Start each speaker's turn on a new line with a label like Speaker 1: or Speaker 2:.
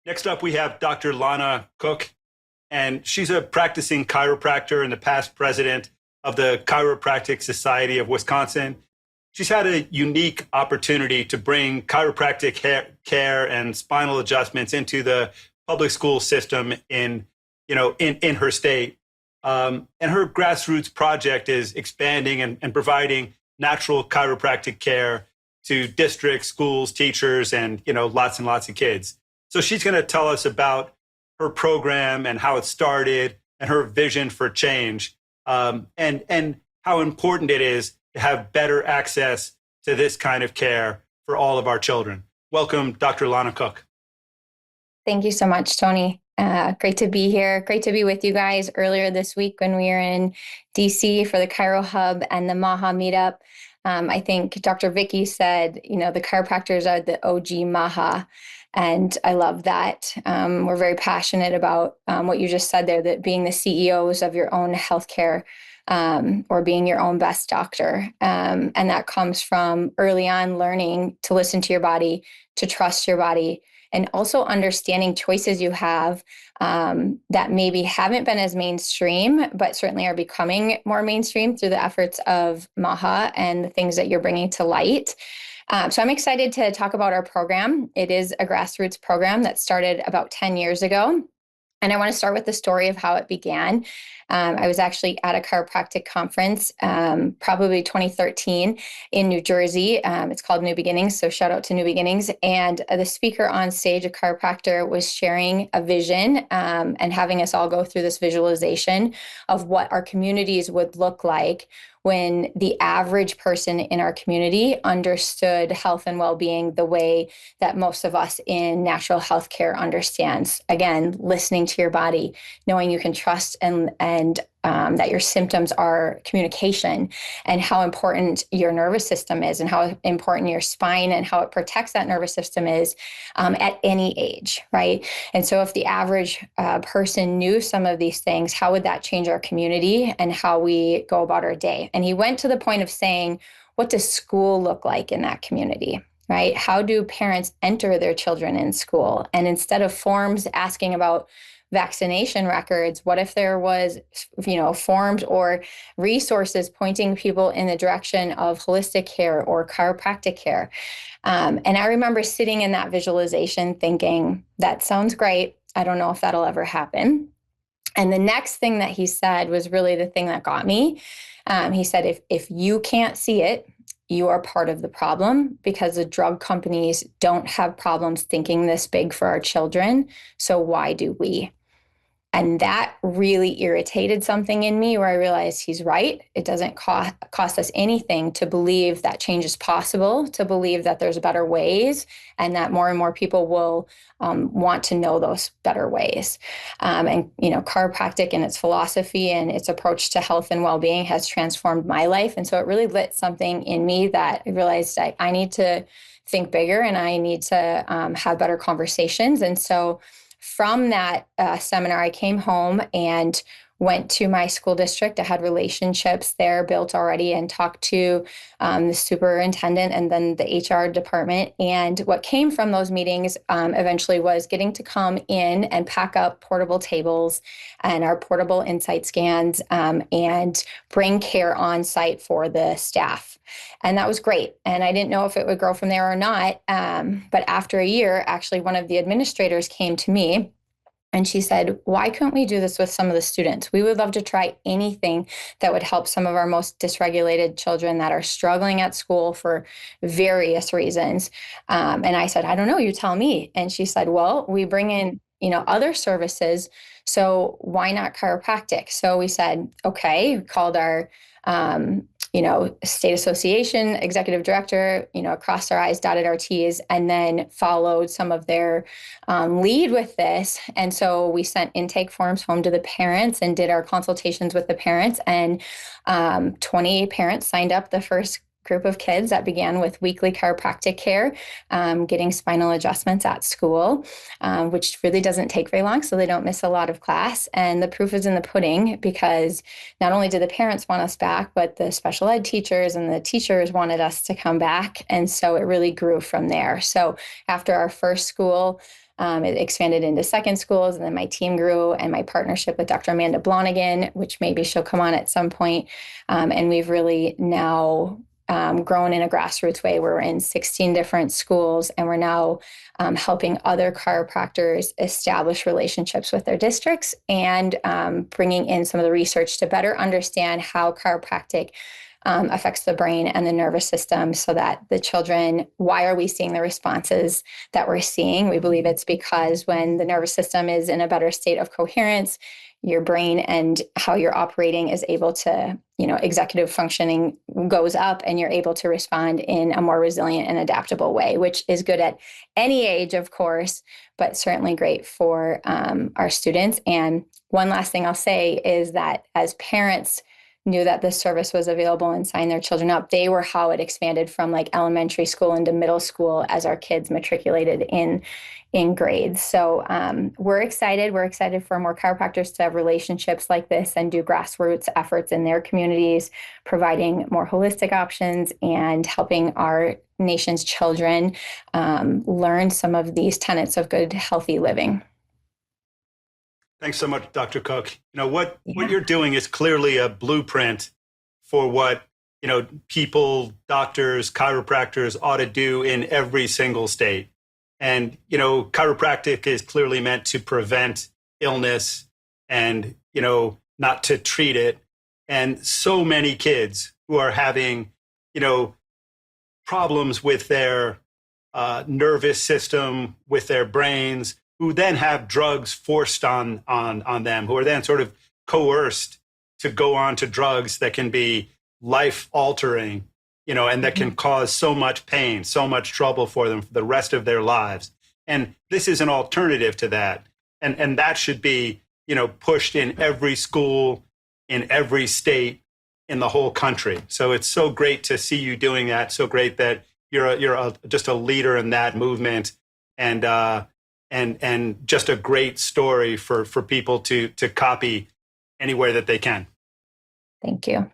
Speaker 1: Next up, we have Dr. Lona Cook, and she's a practicing chiropractor and the past president of the Chiropractic Society of Wisconsin. She's had a unique opportunity to bring chiropractic care and spinal adjustments into the public school system in her state. And her grassroots project is expanding and providing natural chiropractic care to districts, schools, teachers, and lots and lots of kids. So she's going to tell us about her program and how it started and her vision for change, and how important it is to have better access to this kind of care for all of our children. Welcome, Dr. Lona Cook.
Speaker 2: Thank you so much, Tony. Great to be here. Great to be with you guys earlier this week when we were in DC for the Chiro Hub and the MAHA meetup. I think Dr. Vicky said, the chiropractors are the OG MAHA. And I love that. We're very passionate about what you just said there, that being the CEOs of your own healthcare, or being your own best doctor. And that comes from early on learning to listen to your body, to trust your body, and also understanding choices you have that maybe haven't been as mainstream, but certainly are becoming more mainstream through the efforts of MAHA and the things that you're bringing to light. So I'm excited to talk about our program. It is a grassroots program that started about 10 years ago. And I want to start with the story of how it began. I was actually at a chiropractic conference, probably 2013 in New Jersey. It's called New Beginnings, so shout out to New Beginnings. And the speaker on stage, a chiropractor, was sharing a vision and having us all go through this visualization of what our communities would look like when the average person in our community understood health and well-being the way that most of us in natural healthcare understands. Again, listening to your body, knowing you can trust and that your symptoms are communication, and how important your nervous system is, and how important your spine and how it protects that nervous system is at any age, right? And so if the average person knew some of these things, how would that change our community and how we go about our day? And he went to the point of saying, what does school look like in that community? Right? How do parents enter their children in school? And instead of forms asking about vaccination records, what if there was, forms or resources pointing people in the direction of holistic care or chiropractic care? And I remember sitting in that visualization thinking, that sounds great. I don't know if that'll ever happen. And the next thing that he said was really the thing that got me. He said, if you can't see it, you are part of the problem, because the drug companies don't have problems thinking this big for our children. So why do we? And that really irritated something in me, where I realized he's right. It doesn't cost us anything to believe that change is possible, to believe that there's better ways, and that more and more people will want to know those better ways. And chiropractic and its philosophy and its approach to health and well-being has transformed my life. And so it really lit something in me that I realized I need to think bigger, and I need to have better conversations. And so from that seminar, I came home and went to my school district. I had relationships there built already, and talked to the superintendent and then the HR department. And what came from those meetings eventually was getting to come in and pack up portable tables and our portable insight scans and bring care on site for the staff. And that was great. And I didn't know if it would grow from there or not. But after a year, actually, one of the administrators came to me and she said, why couldn't we do this with some of the students? We would love to try anything that would help some of our most dysregulated children that are struggling at school for various reasons. And I said, I don't know, you tell me. And she said, well, we bring in other services, so why not chiropractic? So we said, okay. We called our state association executive director, crossed our I's, dotted our T's, and then followed some of their lead with this. And so we sent intake forms home to the parents and did our consultations with the parents, and 20 parents signed up the first group of kids that began with weekly chiropractic care, getting spinal adjustments at school, which really doesn't take very long, so they don't miss a lot of class. And the proof is in the pudding, because not only did the parents want us back, but the special ed teachers and the teachers wanted us to come back. And so it really grew from there. So after our first school, It expanded into second schools, and then my team grew, and my partnership with Dr. Amanda Blonigan, which maybe she'll come on at some point. And we've really now grown in a grassroots way. We're in 16 different schools, and we're now helping other chiropractors establish relationships with their districts and bringing in some of the research to better understand how chiropractic affects the brain and the nervous system, so that the children, why are we seeing the responses that we're seeing? We believe it's because when the nervous system is in a better state of coherence, your brain and how you're operating is able to, executive functioning goes up, and you're able to respond in a more resilient and adaptable way, which is good at any age, of course, but certainly great for our students. And one last thing I'll say is that as parents knew that this service was available and signed their children up, they were how it expanded from like elementary school into middle school as our kids matriculated in grades. So we're excited. We're excited for more chiropractors to have relationships like this and do grassroots efforts in their communities, providing more holistic options and helping our nation's children learn some of these tenets of good, healthy living.
Speaker 1: Thanks so much, Dr. Cook. What you're doing is clearly a blueprint for what, people, doctors, chiropractors ought to do in every single state. And, chiropractic is clearly meant to prevent illness and, not to treat it. And so many kids who are having, problems with their nervous system, with their brains, who then have drugs forced on them, who are then sort of coerced to go on to drugs that can be life-altering, and that can cause so much pain, so much trouble for them for the rest of their lives. And this is an alternative to that. And that should be, pushed in every school, in every state, in the whole country. So it's so great to see you doing that. So great that you're just a leader in that movement. And just a great story for people to copy anywhere that they can.
Speaker 2: Thank you.